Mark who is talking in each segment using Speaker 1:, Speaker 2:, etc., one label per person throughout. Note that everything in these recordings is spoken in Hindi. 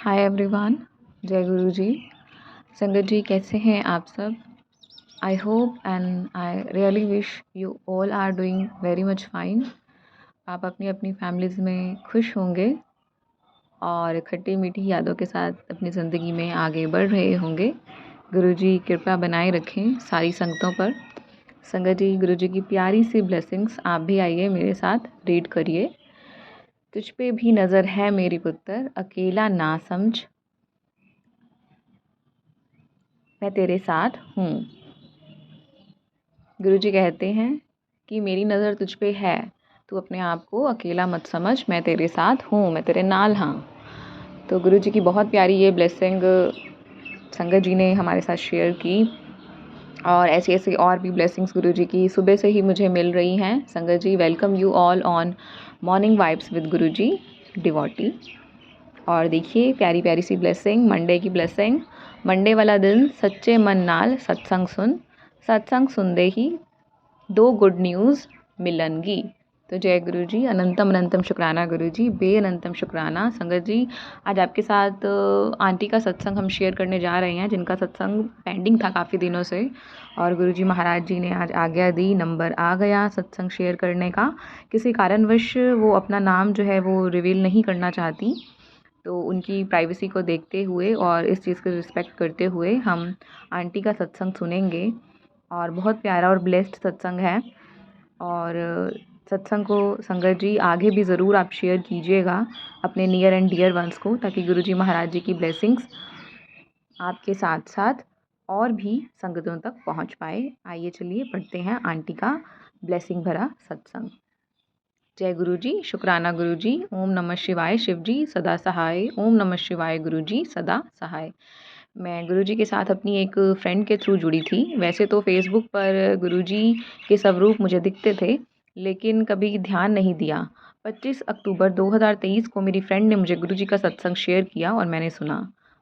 Speaker 1: Hi everyone. जय गुरु जी। संगत जी, कैसे हैं आप सब? I hope and I really wish you all are doing very much fine. आप अपनी अपनी फैमिलीज़ में खुश होंगे और खट्टी मीठी यादों के साथ अपनी ज़िंदगी में आगे बढ़ रहे होंगे। गुरु जी कृपा बनाए रखें सारी संगतों पर। संगत जी, गुरु जी की प्यारी सी ब्लेसिंग्स आप भी आइए मेरे साथ रीड करिए। तुझ पे भी नज़र है मेरी पुत्र, अकेला ना समझ, मैं तेरे साथ हूँ। गुरुजी कहते हैं कि मेरी नज़र तुझ पे है, तू अपने आप को अकेला मत समझ, मैं तेरे साथ हूँ, मैं तेरे नाल हाँ। तो गुरुजी की बहुत प्यारी ये ब्लेसिंग संगत जी ने हमारे साथ शेयर की और ऐसी ऐसी और भी ब्लेसिंग्स गुरुजी की सुबह से ही मुझे मिल रही हैं। संगत जी, welcome you all on morning vibes with Guruji devotee. और देखिए प्यारी प्यारी सी ब्लेसिंग, मंडे की ब्लेसिंग। मंडे वाला दिन सच्चे मन नाल सत्संग सुन, सत्संग सुनते ही दो गुड न्यूज़ मिलनगी। तो जय गुरु जी, अनंतम अनंतम शुक्राना गुरु जी, बेअनंतम शुक्राना। संगत जी, आज आपके साथ आंटी का सत्संग हम शेयर करने जा रहे हैं, जिनका सत्संग पेंडिंग था काफ़ी दिनों से, और गुरु जी महाराज जी ने आज आज्ञा दी, नंबर आ गया सत्संग शेयर करने का। किसी कारणवश वो अपना नाम जो है वो रिवील नहीं करना चाहती, तो उनकी प्राइवेसी को देखते हुए और इस चीज़ को रिस्पेक्ट करते हुए हम आंटी का सत्संग सुनेंगे। और बहुत प्यारा और ब्लेस्ड सत्संग है। और सत्संग को संगत जी आगे भी ज़रूर आप शेयर कीजिएगा अपने नियर एंड डियर वंस को, ताकि गुरुजी महाराज जी की ब्लेसिंग्स आपके साथ साथ और भी संगतों तक पहुंच पाए। आइए चलिए पढ़ते हैं आंटी का ब्लेसिंग भरा सत्संग। जय गुरु जी, शुक्राना गुरु जी। ओम नमः शिवाय शिव जी सदा सहाय, ओम नमः शिवाय गुरु जी सदा सहाय। मैं गुरुजी के साथ अपनी एक फ्रेंड के थ्रू जुड़ी थी। वैसे तो फेसबुक पर गुरुजी के स्वरूप मुझे दिखते थे, लेकिन कभी ध्यान नहीं दिया। 25 अक्टूबर 2023 को मेरी फ्रेंड ने मुझे गुरुजी का सत्संग शेयर किया और मैंने सुना।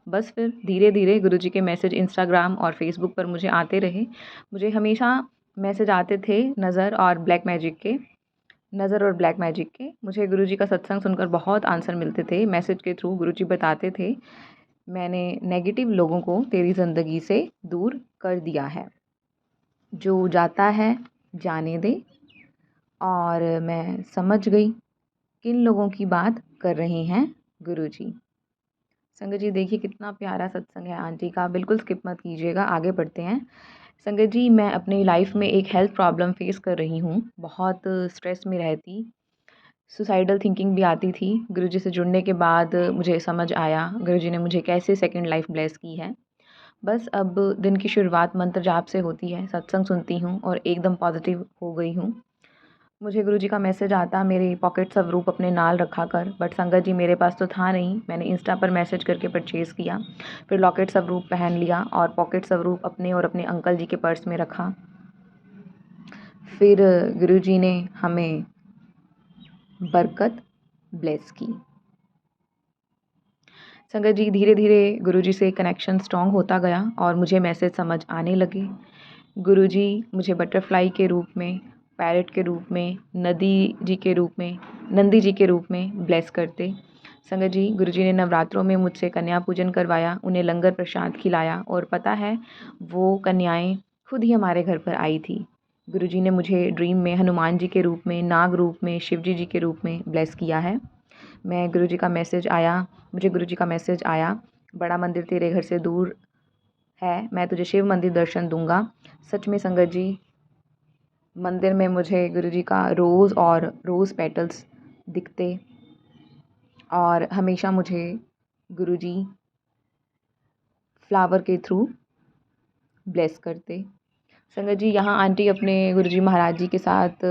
Speaker 1: बस फिर धीरे धीरे गुरुजी के मैसेज इंस्टाग्राम और फेसबुक पर मुझे आते रहे। मुझे हमेशा मैसेज आते थे नज़र और ब्लैक मैजिक के। मुझे गुरुजी का सत्संग सुनकर बहुत आंसर मिलते थे। मैसेज के थ्रू गुरुजी बताते थे, मैंने नेगेटिव लोगों को तेरी ज़िंदगी से दूर कर दिया है, जो जाता है जाने दे। और मैं समझ गई किन लोगों की बात कर रहे हैं गुरुजी। संगत जी, देखिए कितना प्यारा सत्संग है आंटी का, बिल्कुल स्किप मत कीजिएगा। आगे बढ़ते हैं। संगत जी, मैं अपनी लाइफ में एक हेल्थ प्रॉब्लम फेस कर रही हूँ। बहुत स्ट्रेस में रहती, सुसाइडल थिंकिंग भी आती थी। गुरुजी से जुड़ने के बाद मुझे समझ आया गुरुजी ने मुझे कैसे सेकंड लाइफ ब्लेस की है। बस अब दिन की शुरुआत मंत्र जाप से होती है, सत्संग सुनती हूँ और एकदम पॉजिटिव हो गई हूँ। मुझे गुरुजी का मैसेज आता मेरे पॉकेट स्वरूप अपने नाल रखा कर, बट संगत जी मेरे पास तो था नहीं। मैंने इंस्टा पर मैसेज करके परचेज़ किया, फिर लॉकेट स्वरूप पहन लिया और पॉकेट स्वरूप अपने और अपने अंकल जी के पर्स में रखा। फिर गुरुजी ने हमें बरकत ब्लेस की। संगत जी, धीरे धीरे गुरुजी से कनेक्शन स्ट्रॉन्ग होता गया और मुझे मैसेज समझ आने लगे। गुरुजी मुझे बटरफ्लाई के रूप में, पैरट के रूप में, नंदी जी के रूप में ब्लेस करते। संगत जी, गुरुजी ने नवरात्रों में मुझसे कन्या पूजन करवाया, उन्हें लंगर प्रसाद खिलाया, और पता है वो कन्याएं खुद ही हमारे घर पर आई थी। गुरुजी ने मुझे ड्रीम में हनुमान जी के रूप में, नाग रूप में, शिवजी जी के रूप में ब्लेस किया है। मुझे गुरुजी का मैसेज आया, बड़ा मंदिर तेरे घर से दूर है, मैं तुझे शिव मंदिर दर्शन दूंगा। सच में संगत जी, मंदिर में मुझे गुरुजी का रोज़ पेटल्स दिखते और हमेशा मुझे गुरुजी फ्लावर के थ्रू ब्लेस करते। संगत जी, यहाँ आंटी अपने गुरुजी महाराज जी के साथ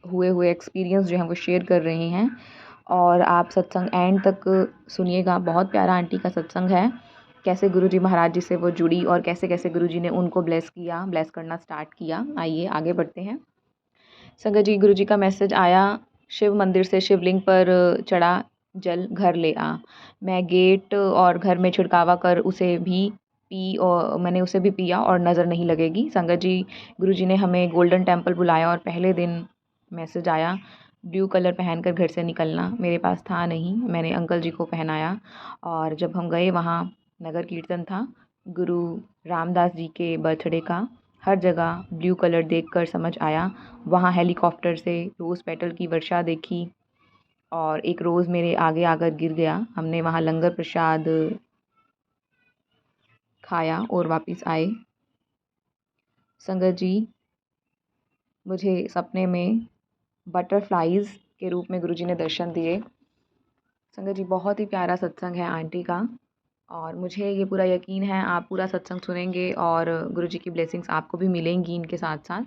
Speaker 1: हुए एक्सपीरियंस जो हैं वो शेयर कर रही हैं, और आप सत्संग एंड तक सुनिएगा। बहुत प्यारा आंटी का सत्संग है, कैसे गुरुजी महाराज जी से वो जुड़ी और कैसे कैसे गुरुजी ने उनको ब्लेस करना स्टार्ट किया। आइए आगे बढ़ते हैं। संगत जी, गुरुजी का मैसेज आया, शिव मंदिर से शिवलिंग पर चढ़ा जल घर ले आ। मैं गेट और घर में छिड़कावा कर उसे भी मैंने उसे भी पिया और नज़र नहीं लगेगी। संगत जी, गुरुजी ने हमें गोल्डन टेम्पल बुलाया और पहले दिन मैसेज आया, ब्लू कलर पहनकर घर से निकलना मेरे पास था नहीं, मैंने अंकल जी को पहनाया। और जब हम गए वहाँ नगर कीर्तन था गुरु रामदास जी के बर्थडे का। हर जगह ब्लू कलर देखकर समझ आया। वहाँ हेलीकॉप्टर से रोज़ पेटल की वर्षा देखी और एक रोज़ मेरे आगे आकर गिर गया। हमने वहाँ लंगर प्रसाद खाया और वापस आए। संगत जी, मुझे सपने में बटरफ्लाइज़ के रूप में गुरुजी ने दर्शन दिए। संगत जी, बहुत ही प्यारा सत्संग है आंटी का और मुझे ये पूरा यकीन है आप पूरा सत्संग सुनेंगे और गुरुजी की ब्लेसिंग्स आपको भी मिलेंगी इनके साथ साथ।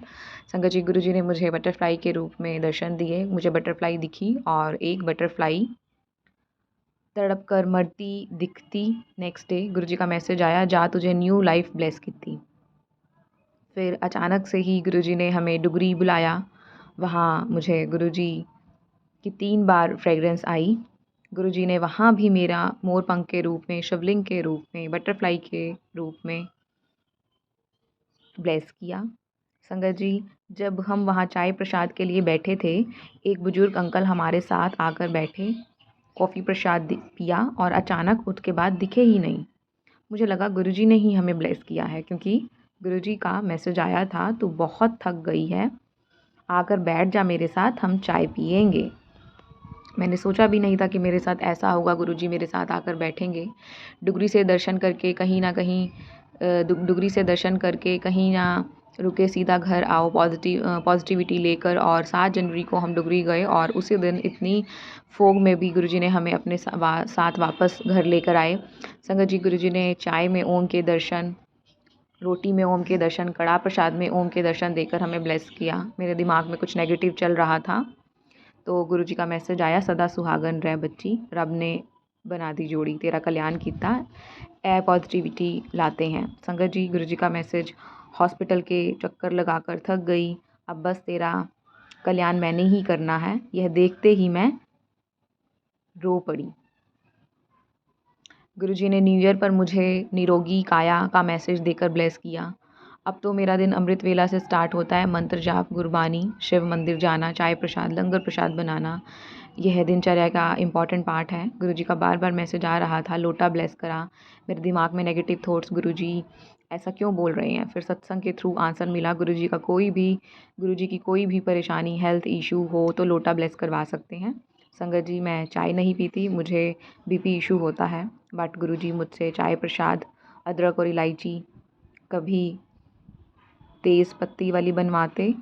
Speaker 1: संगत जी, गुरुजी ने मुझे बटरफ्लाई के रूप में दर्शन दिए। मुझे बटरफ्लाई दिखी और एक बटरफ्लाई तड़प कर मरती दिखती। नेक्स्ट डे गुरुजी का मैसेज आया, जा तुझे न्यू लाइफ ब्लेस की। फिर अचानक से ही गुरुजी ने हमें डुगरी बुलाया। वहाँ मुझे गुरुजी की 3 बार फ्रेगरेंस आई। गुरुजी ने वहाँ भी मेरा मोर पंख के रूप में, शिवलिंग के रूप में, बटरफ्लाई के रूप में ब्लेस किया। संगत जी, जब हम वहाँ चाय प्रसाद के लिए बैठे थे, एक बुजुर्ग अंकल हमारे साथ आकर बैठे, कॉफ़ी प्रसाद पिया और अचानक उसके बाद दिखे ही नहीं। मुझे लगा गुरुजी ने ही हमें ब्लेस किया है, क्योंकि गुरुजी का मैसेज आया था, तू बहुत थक गई है, आकर बैठ जा मेरे साथ, हम चाय पिएंगे। मैंने सोचा भी नहीं था कि मेरे साथ ऐसा होगा, गुरुजी मेरे साथ आकर बैठेंगे। डुगरी से दर्शन करके कहीं ना कहीं डुगरी से दर्शन करके कहीं ना रुके, सीधा घर आओ पॉजिटिविटी लेकर। और 7 जनवरी को हम डुगरी गए और उसी दिन इतनी फोग में भी गुरुजी ने हमें अपने साथ वापस घर लेकर आए। संगत जी, गुरुजी ने चाय में ओम के दर्शन, रोटी में ओम के दर्शन, कड़ा प्रसाद में ओम के दर्शन देकर हमें ब्लेस किया। मेरे दिमाग में कुछ नेगेटिव चल रहा था तो गुरुजी का मैसेज आया, सदा सुहागन रह बच्ची, रब ने बना दी जोड़ी, तेरा कल्याण कीता। ए पॉजिटिविटी लाते हैं। संगत जी, गुरुजी का मैसेज, हॉस्पिटल के चक्कर लगाकर थक गई, अब बस तेरा कल्याण मैंने ही करना है। यह देखते ही मैं रो पड़ी। गुरुजी ने न्यू ईयर पर मुझे निरोगी काया का मैसेज देकर ब्लेस किया। अब तो मेरा दिन अमृत वेला से स्टार्ट होता है। मंत्र जाप, गुरबानी, शिव मंदिर जाना, चाय प्रसाद, लंगर प्रसाद बनाना, यह दिनचर्या का इम्पॉर्टेंट पार्ट है। गुरुजी का बार बार मैसेज आ रहा था, लोटा ब्लेस करा। मेरे दिमाग में नेगेटिव थॉट्स, गुरुजी ऐसा क्यों बोल रहे हैं। फिर सत्संग के थ्रू आंसर मिला, गुरुजी की कोई भी परेशानी, हेल्थ इशू हो तो लोटा ब्लेस करवा सकते हैं। संगत जी, मैं चाय नहीं पीती, मुझे बीपी इशू होता है, बट गुरुजी मुझसे चाय प्रसाद, अदरक और इलायची, कभी तेज़ पत्ती वाली बनवाते।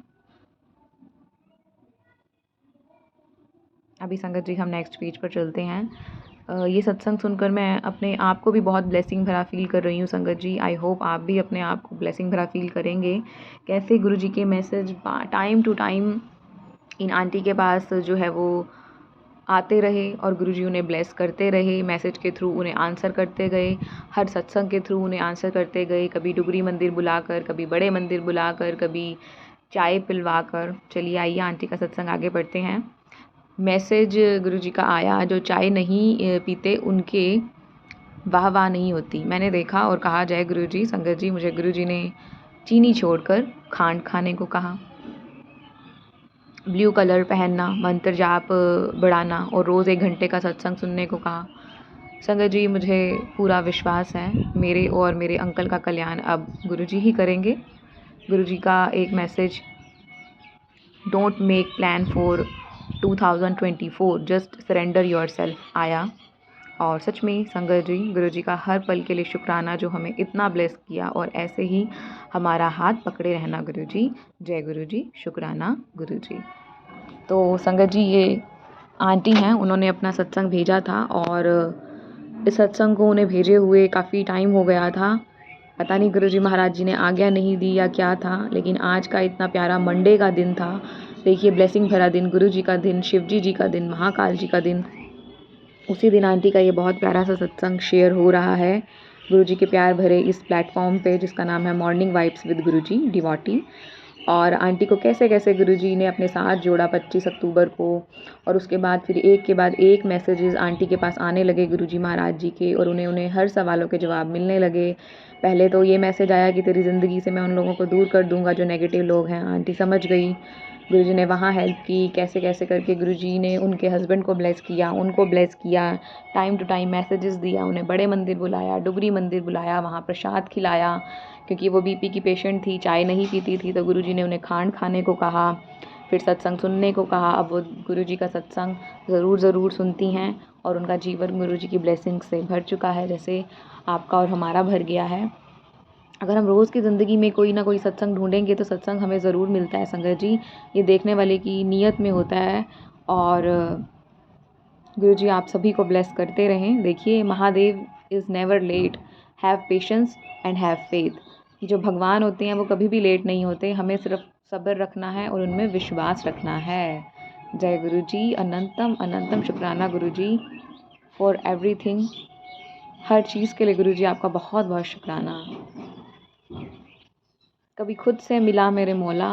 Speaker 1: अभी संगत जी, हम नेक्स्ट पेज पर चलते हैं। ये सत्संग सुनकर मैं अपने आप को भी बहुत ब्लेसिंग भरा फील कर रही हूँ। संगत जी, आई होप आप भी अपने आप को ब्लेसिंग भरा फील करेंगे। कैसे गुरुजी के message time to time in aunty के पास जो है वो आते रहे और गुरुजी उन्हें ब्लेस करते रहे। मैसेज के थ्रू उन्हें आंसर करते गए, हर सत्संग के थ्रू उन्हें आंसर करते गए, कभी डुगरी मंदिर बुलाकर, कभी बड़े मंदिर बुलाकर, कभी चाय पिलवा कर। चलिए आइए आंटी का सत्संग आगे बढ़ते हैं। मैसेज गुरुजी का आया, जो चाय नहीं पीते उनके वाह वाह नहीं होती। मैंने देखा और कहा, जय गुरुजी। संगत जी, मुझे गुरुजी ने चीनी छोड़कर खांड खाने को कहा, ब्लू कलर पहनना, मंत्र जाप बढ़ाना और रोज़ 1 घंटे का सत्संग सुनने को कहा। संगत जी, मुझे पूरा विश्वास है मेरे और मेरे अंकल का कल्याण अब गुरुजी ही करेंगे। गुरुजी का एक message, don't make plan for 2024, just surrender yourself, आया। और सच में संगत जी, गुरुजी का हर पल के लिए शुक्राना जो हमें इतना ब्लेस किया, और ऐसे ही हमारा हाथ पकड़े रहना गुरुजी। जय गुरुजी, शुक्राना गुरुजी। तो संगत जी, ये आंटी हैं, उन्होंने अपना सत्संग भेजा था और इस सत्संग को उन्हें भेजे हुए काफ़ी टाइम हो गया था। पता नहीं गुरुजी महाराज जी ने आज्ञा नहीं दी या क्या था, लेकिन आज का इतना प्यारा मंडे का दिन था। देखिए, ब्लेसिंग भरा दिन, गुरुजी का दिन, शिवजी जी का दिन, महाकाल जी का दिन। उसी दिन आंटी का ये बहुत प्यारा सा सत्संग शेयर हो रहा है गुरुजी के प्यार भरे इस प्लेटफॉर्म पे, जिसका नाम है morning vibes with Guruji devotee. और आंटी को कैसे कैसे गुरुजी ने अपने साथ जोड़ा 25 अक्टूबर को, और उसके बाद फिर एक के बाद एक मैसेजेस आंटी के पास आने लगे गुरुजी महाराज जी के, और उन्हें हर सवालों के जवाब मिलने लगे। पहले तो ये मैसेज आया कि तेरी ज़िंदगी से मैं उन लोगों को दूर कर दूंगा जो नेगेटिव लोग हैं। आंटी समझ गई गुरुजी ने वहाँ हेल्प की, कैसे कैसे करके गुरुजी ने उनके हस्बैंड को ब्लेस किया, उनको ब्लेस किया, टाइम टू टाइम मैसेजेस दिया, उन्हें बड़े मंदिर बुलाया, डुगरी मंदिर बुलाया, वहाँ प्रसाद खिलाया, क्योंकि वो बीपी की पेशेंट थी, चाय नहीं पीती थी, तो गुरुजी ने उन्हें खांड खाने को कहा, फिर सत्संग सुनने को कहा। अब वो गुरुजी का सत्संग ज़रूर सुनती हैं और उनका जीवन गुरुजी की ब्लेसिंग से भर चुका है, जैसे आपका और हमारा भर गया है। अगर हम रोज़ की ज़िंदगी में कोई ना कोई सत्संग ढूंढेंगे तो सत्संग हमें ज़रूर मिलता है संगत जी, ये देखने वाले की नीयत में होता है। और गुरुजी आप सभी को ब्लेस करते रहें। देखिए, Mahadev is never late, have patience and have faith. ये जो भगवान होते हैं वो कभी भी लेट नहीं होते, हमें सिर्फ सब्र रखना है और उनमें विश्वास रखना है। जय गुरुजी, अनंतम अनंतम शुक्राना गुरुजी फॉर एवरीथिंग। हर चीज़ के लिए गुरुजी आपका बहुत बहुत शुक्राना। कभी खुद से मिला मेरे मौला,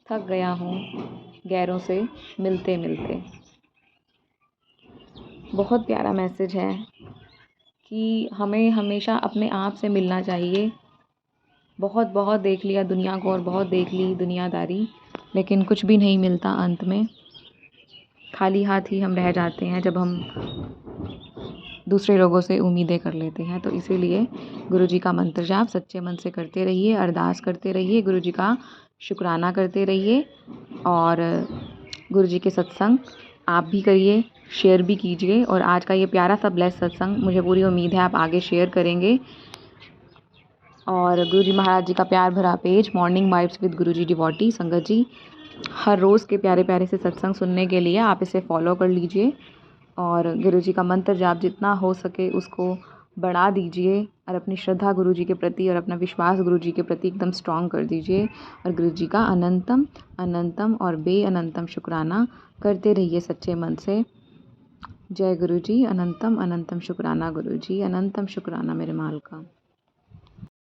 Speaker 1: थक गया हूँ गैरों से मिलते मिलते। बहुत प्यारा मैसेज है कि हमें हमेशा अपने आप से मिलना चाहिए। बहुत देख लिया दुनिया को और बहुत देख ली दुनियादारी, लेकिन कुछ भी नहीं मिलता अंत में। खाली हाथ ही हम रह जाते हैं जब हम दूसरे लोगों से उम्मीदें कर लेते हैं। तो इसीलिए गुरुजी का मंत्र जाप सच्चे मन से करते रहिए, अरदास करते रहिए, गुरुजी का शुक्राना करते रहिए और गुरुजी के सत्संग आप भी करिए, शेयर भी कीजिए। और आज का ये प्यारा सा ब्लेस सत्संग मुझे पूरी उम्मीद है आप आगे शेयर करेंगे। और गुरुजी महाराज जी का प्यार भरा page morning vibes with Guruji devotee संगत जी, हर रोज़ के प्यारे प्यारे से सत्संग सुनने के लिए आप इसे फॉलो कर लीजिए और गुरुजी का मंत्र जाप जितना हो सके उसको बढ़ा दीजिए और अपनी श्रद्धा गुरुजी के प्रति और अपना विश्वास गुरुजी के प्रति एकदम स्ट्रॉन्ग कर दीजिए और गुरुजी का अनंतम अनंतम और बेअनंतम शुक्राना करते रहिए सच्चे मन से। जय गुरुजी, अनंतम अनंतम शुक्राना गुरुजी, अनंतम शुक्राना मेरे माल का।